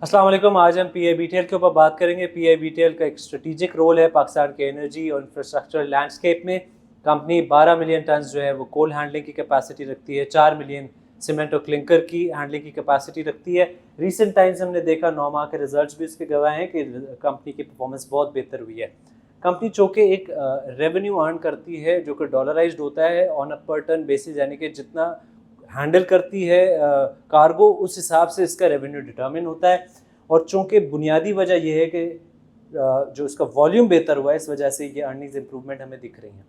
अस्सलाम वालेकुम। आज हम PIBTL के ऊपर बात करेंगे। PIBTL का एक स्ट्रेटेजिक रोल है पाकिस्तान के एनर्जी और इंफ्रास्ट्रक्चर लैंडस्केप में। कंपनी 12 मिलियन टन जो है वो कोल हैंडलिंग की कैपेसिटी रखती है, 4 मिलियन सीमेंट और क्लिंकर की हैंडलिंग की कैपेसिटी रखती है। रीसेंट टाइम्स हमने देखा 9 माह के रिजल्ट्स भी इसके गवाह हैं कि कंपनी की परफॉर्मेंस बहुत बेहतर हुई है। कंपनी चूँकि एक रेवेन्यू अर्न करती है जो कि डॉलराइज्ड होता है ऑन अ पर टन बेसिस, यानी कि जितना हैंडल करती है कार्गो, उस हिसाब से इसका रेवेन्यू डिटर्मिन होता है। और चूँकि बुनियादी वजह यह है कि जो इसका वॉल्यूम बेहतर हुआ है, इस वजह से ये अर्निंग्स इंप्रूवमेंट हमें दिख रही हैं।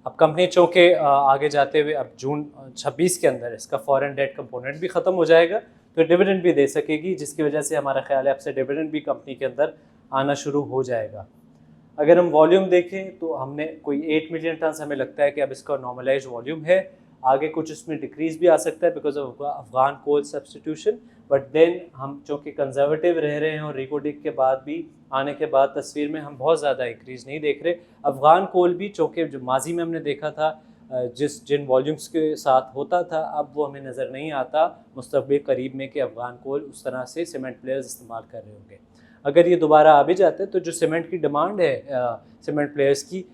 अब कंपनी चूँकि आगे जाते हुए अब जून 26 के अंदर इसका फॉरेन डेट कंपोनेंट भी ख़त्म हो जाएगा, तो डिविडेंड भी दे सकेगी, जिसकी वजह से हमारा ख्याल है अब से डिविडेंड भी कंपनी के अंदर आना शुरू हो जाएगा। अगर हम वॉल्यूम देखें तो हमने कोई 8 मिलियन टन हमें लगता है कि अब इसका नॉर्मलाइज वॉल्यूम है। आगे कुछ इसमें डिक्रीज भी आ सकता है because of Afghan coal substitution, but then हम चूँकि कंजर्वेटिव रह रहे हैं और रिकोडिक के बाद भी आने के बाद तस्वीर में हम बहुत ज़्यादा इंक्रीज़ नहीं देख रहे। अफगान कोल भी चूँकि जो माजी में हमने देखा था जिन वॉल्यूम्स के साथ होता था, अब वो हमें नज़र नहीं आता मुस्तक़बिल करीब में कि अफगान कोल उस तरह से सीमेंट प्लेयर्स इस्तेमाल कर रहे होंगे। अगर ये दोबारा आ भी जाते हैं तो जो सीमेंट की डिमांड है सीमेंट प्लेयर्स की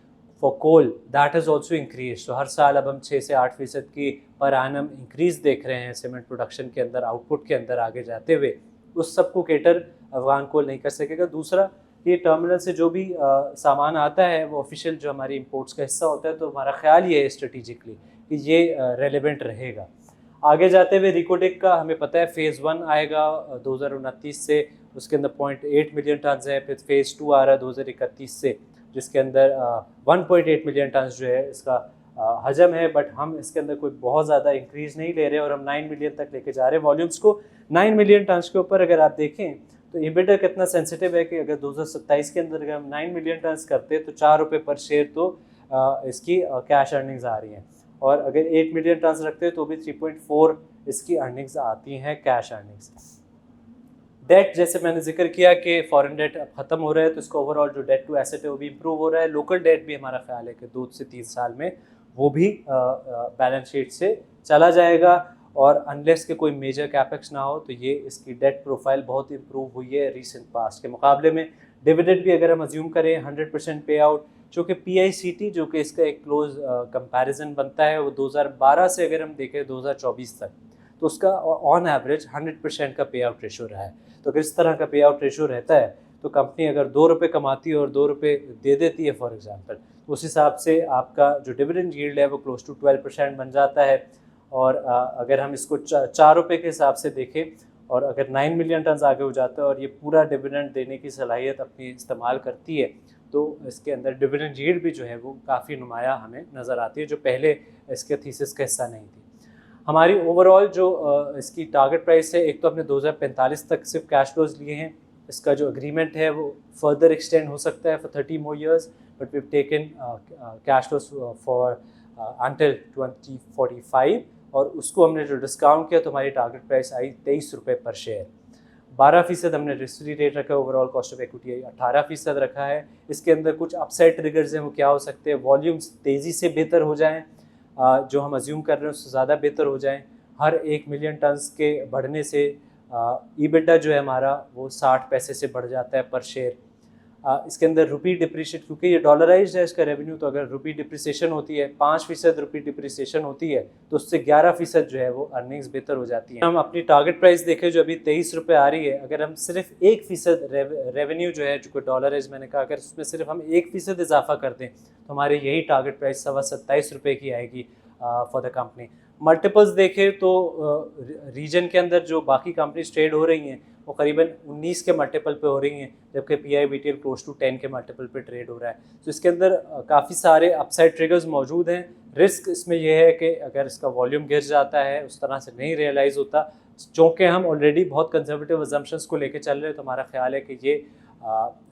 for coal, that is also increase. तो हर साल अब हम 6 से 8% की पर एनम इंक्रीज़ देख रहे हैं सीमेंट प्रोडक्शन के अंदर, आउटपुट के अंदर आगे जाते हुए। उस सब को केटर अफगान कोल नहीं कर सकेगा। दूसरा, ये टर्मिनल से जो भी सामान आता है वो ऑफिशियल जो हमारी इंपोर्ट्स का हिस्सा होता है, तो हमारा ख्याल ये है स्ट्रेटिजिकली कि ये रेलेवेंट रहेगा। आगे जाते हुए रिकोडेक का हमें पता है फ़ेज़ 1 आएगा 2029 से, उसके अंदर 0.8 मिलियन टन है। फिर फ़ेज़ 2 आ रहा है 2031 से, जिसके अंदर 1.8 मिलियन टन जो है इसका हजम है। बट हम इसके अंदर कोई बहुत ज़्यादा इंक्रीज़ नहीं ले रहे और हम 9 मिलियन तक लेके जा रहे हैं वॉल्यूम्स को। 9 मिलियन टन के ऊपर अगर आप देखें तो EBITDA कितना सेंसिटिव है कि अगर 2027 के अंदर अगर हम 9 मिलियन टन करते हैं तो 4 रुपये पर शेयर तो इसकी कैश अर्निंग्स आ रही हैं, और अगर 8 मिलियन टन रखते हैं तो भी 3.4 इसकी अर्निंग्स आती हैं, कैश अर्निंग्स। डेट, जैसे मैंने जिक्र किया कि फॉरेन डेट अब ख़त्म हो रहा है, तो इसका ओवरऑल जो डेट टू एसेट है वो भी इम्प्रूव हो रहा है। लोकल डेट भी हमारा ख्याल है कि 2 से 3 साल में वो भी बैलेंस शीट से चला जाएगा, और अनलेस के कोई मेजर कैपेक्स ना हो तो ये इसकी डेट प्रोफाइल बहुत इम्प्रूव हुई है रीसेंट पास्ट के मुकाबले में। डिविडेंड भी अगर हम अज्यूम करें 100% पे आउट, चूँकि PICT जो कि इसका एक क्लोज कंपैरिजन बनता है, वो 2012 से अगर हम देखें 2024 तक, तो उसका ऑन एवरेज 100% का पे आउट रेशो रहा है। तो अगर इस तरह का पे आउट रेशो रहता है तो कंपनी अगर 2 रुपये कमाती है और 2 रुपये दे देती है फॉर एग्जांपल, तो उस हिसाब से आपका जो डिविडेंड यील्ड है वो क्लोज टू 12% बन जाता है। और अगर हम इसको 4 रुपये के हिसाब से देखें और अगर 9 मिलियन टन आगे हो जाता है और ये पूरा डिविडेंड देने की सलाहियत अपनी इस्तेमाल करती है, तो इसके अंदर डिविडेंड यील्ड भी जो है वो काफ़ी नुमाया हमें नज़र आती है, जो पहले इसके थीसिस का हिस्सा नहीं थी। हमारी ओवरऑल जो इसकी टारगेट प्राइस है, एक तो हमने 2045 तक सिर्फ कैश फ्लोज लिए हैं। इसका जो एग्रीमेंट है वो फर्दर एक्सटेंड हो सकता है for 30 more years, but we have taken cash flows for until 2045, और उसको हमने जो डिस्काउंट किया तो हमारी टारगेट प्राइस आई 23 रुपये पर शेयर। 12% हमने रिस्क फ्री रेट रखा है। ओवरऑल कॉस्ट ऑफ इक्विटी 18% रखा है। इसके अंदर कुछ अपसाइड ट्रिगर्स हैं, वो क्या हो सकते हैं? वॉल्यूम्स तेज़ी से बेहतर हो जाएँ, जो हम अज्यूम कर रहे हैं उससे ज़्यादा बेहतर हो जाएं। हर 1 मिलियन टन्स के बढ़ने से EBITDA जो है हमारा वो 60 पैसे से बढ़ जाता है पर शेयर। इसके अंदर रुपी डिप्रिशिएट, क्योंकि ये डॉलराइज्ड है इसका रेवेन्यू, तो अगर रुपी डिप्रिसिएशन होती है, 5% रुपी डिप्रिसिएशन होती है, तो उससे 11% जो है वो अर्निंग्स बेहतर हो जाती है। हम अपनी टारगेट प्राइस देखें जो अभी 23 रुपये आ रही है, अगर हम सिर्फ 1% रेवेन्यू जो है, जो डॉलराइज मैंने कहा, अगर उसमें सिर्फ हम 1% इजाफा कर दें तो हमारी यही टारगेट प्राइस 27 रुपये की आएगी फॉर द कंपनी। मल्टीपल्स देखें तो रीजन के अंदर जो बाकी कंपनीज ट्रेड हो रही हैं वो करीबन 19 के मल्टीपल पे हो रही हैं, जबकि PIBTL क्लोज टू 10 के मल्टीपल पे ट्रेड हो रहा है। तो इसके अंदर काफ़ी सारे अपसाइड ट्रिगर्स मौजूद हैं। रिस्क इसमें यह है कि अगर इसका वॉल्यूम गिर जाता है, उस तरह से नहीं रियलाइज़ होता, चूँकि हम ऑलरेडी बहुत कंजर्वेटिव अजम्पशंस को लेकर चल रहे हैं, तो हमारा ख्याल है कि ये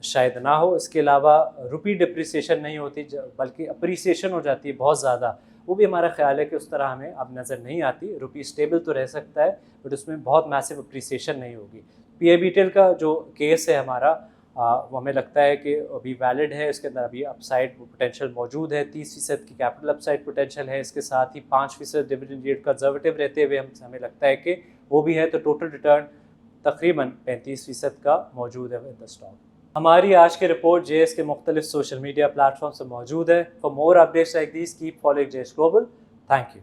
शायद ना हो। इसके अलावा रुपी डिप्रिसिएशन नहीं होती बल्कि अप्रिसिएशन हो जाती है बहुत ज़्यादा, वो भी हमारा ख्याल है कि उस तरह हमें अब नज़र नहीं आती। रुपी स्टेबल तो रह सकता है बट उसमें बहुत मैसिव अप्रिसिएशन नहीं होगी। PIBTL का जो केस है हमारा, वो हमें लगता है कि अभी वैलिड है। इसके अंदर अभी अपसाइड पोटेंशियल मौजूद है, 30% की कैपिटल अपसाइड पोटेंशियल है। इसके साथ ही 5% डिविडेंड यील्ड कंजर्वेटिव रहते हुए हमें लगता है कि वो भी है। तो टोटल रिटर्न तकरीबन 35% का मौजूद है विद द स्टॉक। हमारी आज की रिपोर्ट जेएस के मुख्तलिफ सोशल मीडिया प्लेटफॉर्म से मौजूद है। For more updates like these keep following JS global. Thank you.